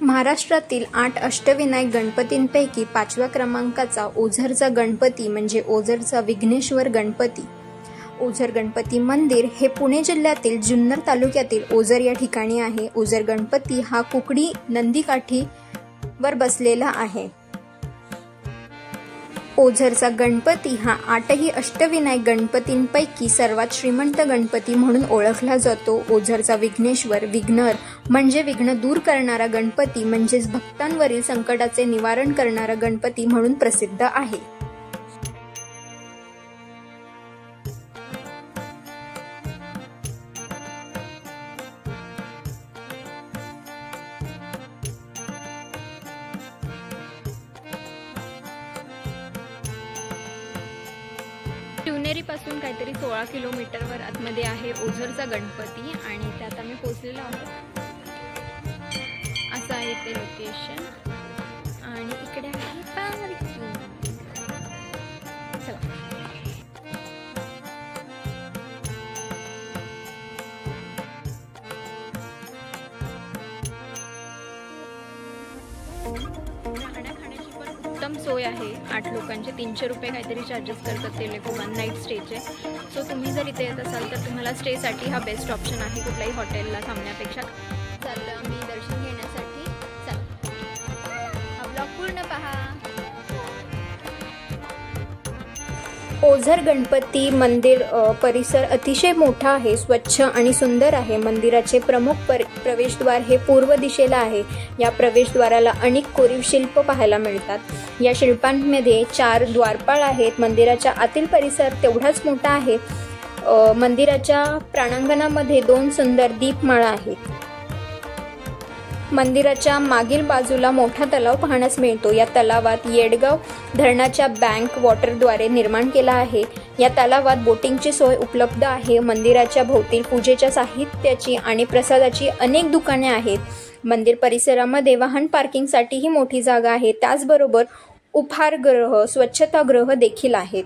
महाराष्ट्रातील 8 अष्टविनायक गणपतींपैकी 5व्या क्रमांकाचा ओझरचा गणपती म्हणजे ओझरचा विघ्नेश्वर गणपती. ओझर गणपती मंदिर हे पुणे जिल्ह्यातील जुन्नर तालुक्यातील ओझर या ठिकाणी आहे. ओझर गणपती हा कुकडी नंदीकाठीवर बसलेला आहे. ओझरचा गणपती हा 8ही अष्टविनायक गणपतींपैकी सर्वात श्रीमंत गणपती म्हणून ओळखला जातो. ओझरचा विघ्नेश्वर विघ्नर म्हणजे विघ्न दूर करणारा गणपती म्हणजेच भक्तांवरील संकटाचे निवारण करणारा गणपती म्हणून प्रसिद्ध आहे. शिवनेरी पासून काहीतरी 16 किलोमीटरवर आतमध्ये आहे ओझरचा गणपती आणि त्यात आम्ही पोहोचलेलो आहोत. असं आहे ते लोकेशन आणि इकडे आहे पार्किंग. चला उत्तम सोय आहे. 8 लोकांचे 300 रुपये काहीतरी चार्जेस करतात ते लोक 1 नाईट स्टेचे. सो तुम्ही जर इथे येत असाल तर तुम्हाला स्टेसाठी हा बेस्ट ऑप्शन आहे कुठल्याही हॉटेलला थांबण्यापेक्षा. चाललं आम्ही दर्शन घेण्यासाठी. चला हा ब्लॉग पूर्ण पहा. ओझर गणपती मंदिर परिसर अतिशय मोठा आहे, स्वच्छ आणि सुंदर आहे. मंदिराचे प्रमुख प्रवेशद्वार हे पूर्व दिशेला आहे. या प्रवेशद्वाराला अनेक कोरीव शिल्प पाहायला मिळतात. या शिल्पांमध्ये 4 द्वारपाल आहेत. मंदिराच्या आतील परिसर तेवढाच मोठा आहे. मंदिराच्या प्रांगणामध्ये 2 सुंदर दीपमाळा आहेत. मंदिराच्या मागील बाजूला मोठा तलाव पाहण्यास मिळतो. या तलावात येडगाव धरणाच्या बँक वॉटरद्वारे निर्माण केला आहे. या तलावात बोटिंगची सोय उपलब्ध आहे. मंदिराच्या भोवती पूजेच्या साहित्याची आणि प्रसादाची अनेक दुकाने आहेत. मंदिर परिसरामध्ये वाहन पार्किंगसाठीही मोठी जागा आहे. त्याचबरोबर उपहारगृह, स्वच्छतागृह देखील आहेत.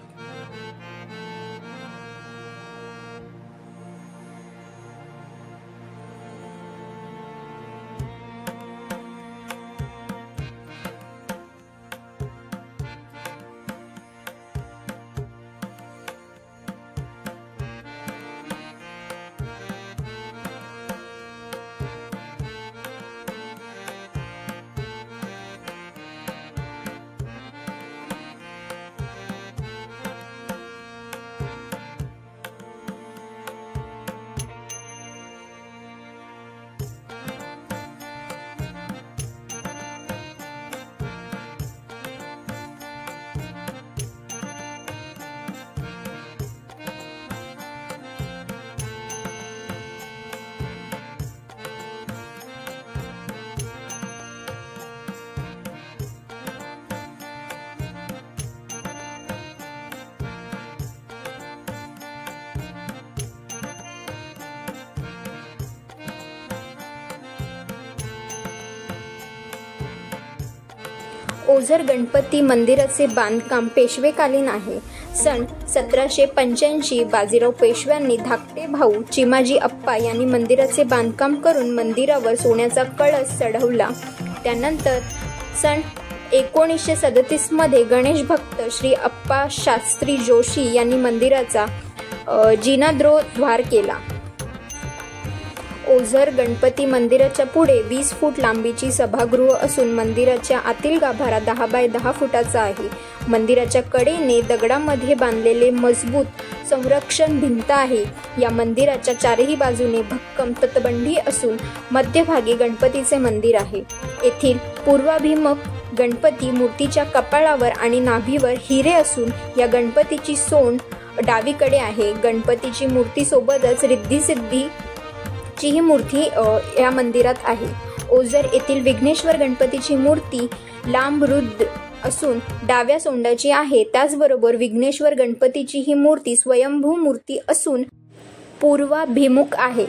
ओझर गणपती मंदिराचे बांधकाम पेशवेकालीन आहे. सन 1785 बाजीराव पेशव्यांनी धाकटे भाऊ चिमाजी अप्पा यांनी मंदिराचे बांधकाम करून मंदिरावर सोन्याचा कळस चढवला. त्यानंतर सन 1937 मध्ये गणेश भक्त श्री अप्पा शास्त्री जोशी यांनी मंदिराचा जीर्णोद्धार केला. ओझर गणपती मंदिराच्या पुढे 20 फूट लांबीची सभागृह असून मंदिराच्या आतील गाभारा 10 बाय 10 फुटाचा आहे. मंदिराच्या कडेने दगडामध्ये बांधलेले मजबूत संरक्षण भिंत आहे. या मंदिराच्या 4ही बाजूने भक्कम तटबंदी असून मध्यभागी गणपतीचे मंदिर आहे. येथील पूर्वाभिमुख गणपती मूर्तीच्या कपाळावर आणि नाभीवर हिरे असून या गणपतीची सोंड डावीकडे आहे. गणपतीची मूर्तीसोबतच रिद्धी ची ही मूर्ती या मंदिरात आहे. ओझर येथील विघ्नेश्वर गणपतीची मूर्ती लांब रुंद असून डाव्या सोंडाची आहे. त्याचबरोबर विघ्नेश्वर गणपतीची ही मूर्ती स्वयंभू मूर्ती असून पूर्वाभिमुख आहे.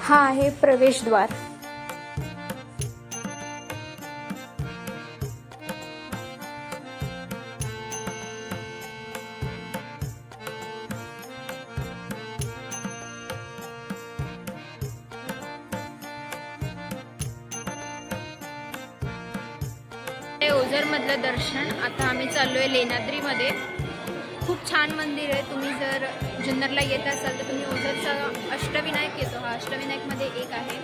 हा आहे प्रवेशद्वार। ओझर मधलं दर्शन। आता आम्ही चाललोय लेण्याद्रीमध्ये। खूप छान मंदिर आहे। तुम्ही जर जुन्नरला येत असाल तर तुम्ही ओझरचा अष्टविनायक येतो, हा अष्टविनायक मध्ये एक आहे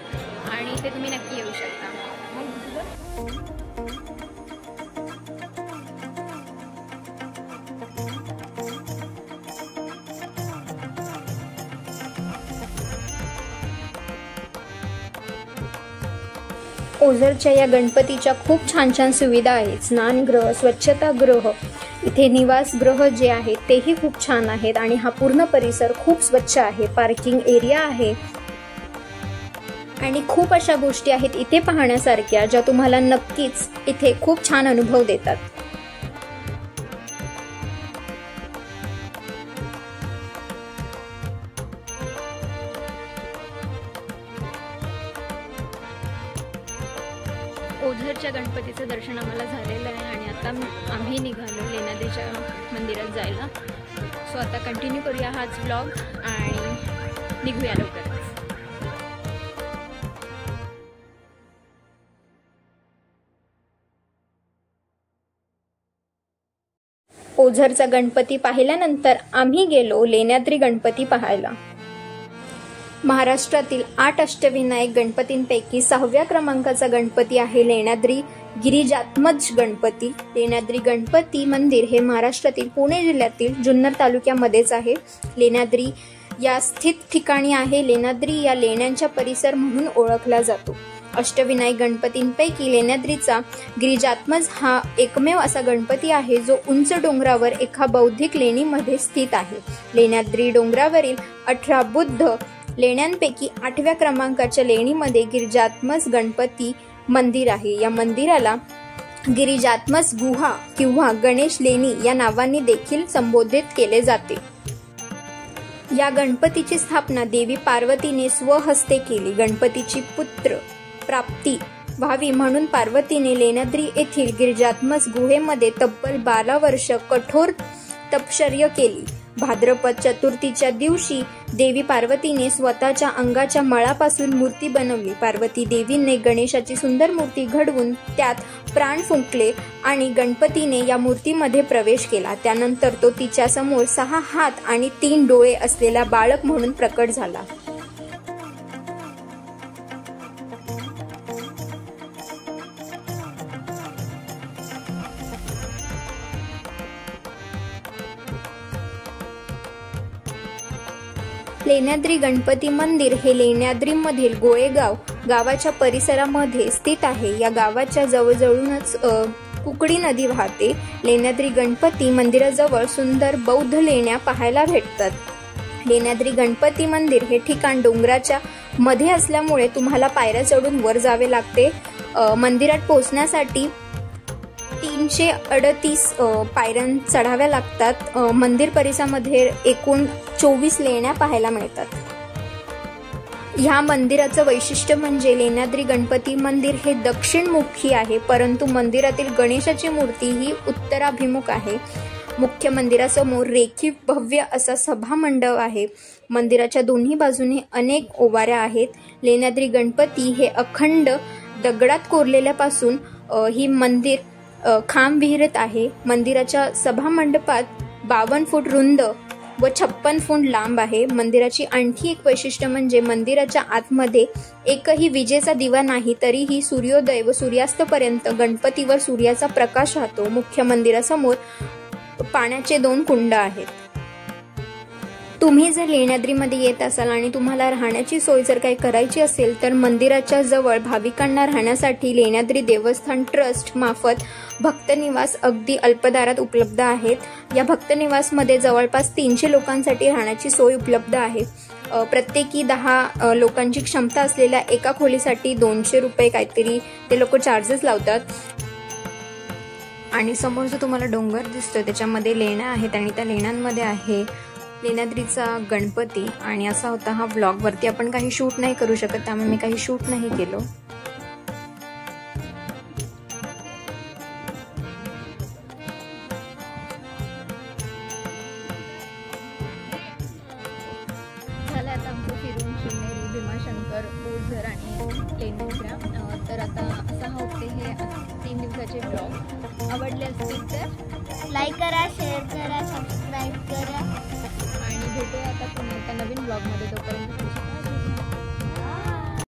आणि इथे तुम्ही नक्की येऊ शकता। ओझरच्या या गणपतीच्या खूप छान छान सुविधा आहेत। स्नानगृह, स्वच्छतागृह, इथे निवासगृह जे आहे तेही खूप छान आहेत आणि हा पूर्ण परिसर खूप स्वच्छ आहे। पार्किंग एरिया आहे आणि खूप अशा गोष्टी आहेत इथे पाहण्यासारख्या ज्या तुम्हाला नक्कीच इथे खूप छान अनुभव देतात। ओझरच्या गणपतीचं दर्शन आम्हाला झालेलं आहे आणि आता आम्ही निघालो लेण्याद्रीच्या मंदिरात जायला। सो आता कंटिन्यू करूया हाच व्लॉग आणि निघूया लवकरच। ओझरचा गणपती पाहिल्यानंतर आम्ही गेलो लेण्याद्री गणपती पाहायला। महाराष्ट्रातील 8 अष्टविनायक गणपतींपैकी 6व्या क्रमांकाचा गणपती आहे लेण्याद्री गिरिजात्मज गणपती। लेण्याद्री गणपती मंदिर हे महाराष्ट्रातील पुणे जिल्ह्यातील जुन्नर तालुक्यामध्येच आहे। लेण्याद्री या स्थित ठिकाणी आहे। लेण्याद्री या लेण्यांचा परिसर म्हणून ओळखला जातो। अष्टविनायक गणपतींपैकी लेण्याद्रीचा गिरिजात्मज हा एकमेव असा गणपती आहे जो उंच डोंगरावर एका बौद्धिक लेणीमध्ये स्थित आहे। लेण्याद्री डोंगरावरील 18 बुद्ध लेण्यांपैकी 8व्या क्रमांकाच्या लेणीमध्ये गिरिजात्मज गणपती मंदिर आहे। या मंदिराला गिरिजात्मज गुहा किंवा गणेश लेणी या नावांनी देखील संबोधित केले जाते। या गणपतीची स्थापना देवी पार्वतीने स्वहस्ते केली। गणपतीची पुत्र प्राप्ती व्हावी म्हणून पार्वतीने लेण्याद्री येथील गिरिजात्मज गुहेमध्ये तब्बल 12 वर्ष कठोर तपश्चर्या केली। भाद्रपद चतुर्थीच्या दिवशी देवी पार्वतीने स्वतःच्या अंगाच्या मळापासून मूर्ती बनवली। पार्वती देवीने गणेशाची सुंदर मूर्ती घडवून त्यात प्राण फुंकले आणि गणपतीने या मूर्तीमध्ये प्रवेश केला। त्यानंतर तो तिच्या समोर 6 हात आणि 3 डोळे असलेला बाळक म्हणून प्रकट झाला। लेण्याद्री गणपती मंदिर हे लेण्याद्रीमधील गोळेगाव गावाच्या परिसरामध्ये स्थित आहे। या गावाच्या जवळजवळूनच कुकडी नदी वाहते। लेण्याद्री गणपती मंदिराजवळ सुंदर बौद्ध लेण्या पाहायला भेटतात। लेण्याद्री गणपती मंदिर हे ठिकाण डोंगराच्या मध्ये असल्यामुळे तुम्हाला पायऱ्या चढून वर जावे लागते। मंदिरात पोहोचण्यासाठी 338 पायऱ्या चढाव्या लागतात। मंदिर परिसरामध्ये एकूण 24 लेण्या पाहायला मिळतात। ह्या मंदिराचं वैशिष्ट्य म्हणजे लेण्याद्री गणपती मंदिर हे दक्षिणमुखी आहे, परंतु मंदिरातील गणेशाची मूर्ती ही उत्तराभिमुख आहे। मुख्य मंदिरासमोर रेखीव भव्य असा सभामंडप आहे। मंदिराच्या दोन्ही बाजूने अनेक ओवाऱ्या आहेत। लेण्याद्री गणपती हे अखंड दगडात कोरलेल्यापासून ही मंदिर खांब विहिरत आहे। मंदिराच्या सभामंडपात 52 फूट रुंद व 56 फूट लांब आहे। मंदिराची आणखी एक वैशिष्ट्य म्हणजे मंदिराच्या आतमध्ये एकही विजेचा दिवा नाही, तरीही सूर्योदय व सूर्यास्तपर्यंत गणपतीवर सूर्याचा प्रकाश राहतो। मुख्य मंदिरासमोर पाण्याचे 2 कुंड आहेत। तुम्ही जर लेण्याद्रीमध्ये येत असाल आणि तुम्हाला राहण्याची सोय जर काही करायची असेल तर मंदिराच्या जवळ भाविकांना राहण्यासाठी लेण्याद्री देवस्थान ट्रस्ट मार्फत भक्तनिवास अगदी अल्पदरात उपलब्ध आहेत। या भक्तनिवासमध्ये जवळपास 300 लोकांसाठी राहण्याची सोय उपलब्ध आहे। प्रत्येकी 10 लोकांची क्षमता असलेल्या एका खोलीसाठी 200 रुपये काहीतरी ते लोक चार्जेस लावतात। आणि समोर जो तुम्हाला डोंगर दिसतोय त्याच्यामध्ये लेण्या आहेत आणि त्या लेण्यांमध्ये आहे लेण्याद्रीचा गणपती आणि असा होता हा व्लॉग. वरती आपण काही शूट नाही करू शकत त्यामुळे मी काही शूट नाही केलो. झालं आता आमचं फिरून शिवनेरी, भीमाशंकर, बोरधर आणि लेण्याद्र्या. तर आता असा होते हे 3 दिवसाचे ब्लॉग. आवडले असतील तर लाईक करा, शेअर करा, सबस्क्राईब करा आणि भेटूया आता पुन्हा एका नवीन ब्लॉगमध्ये. तोपर्यंत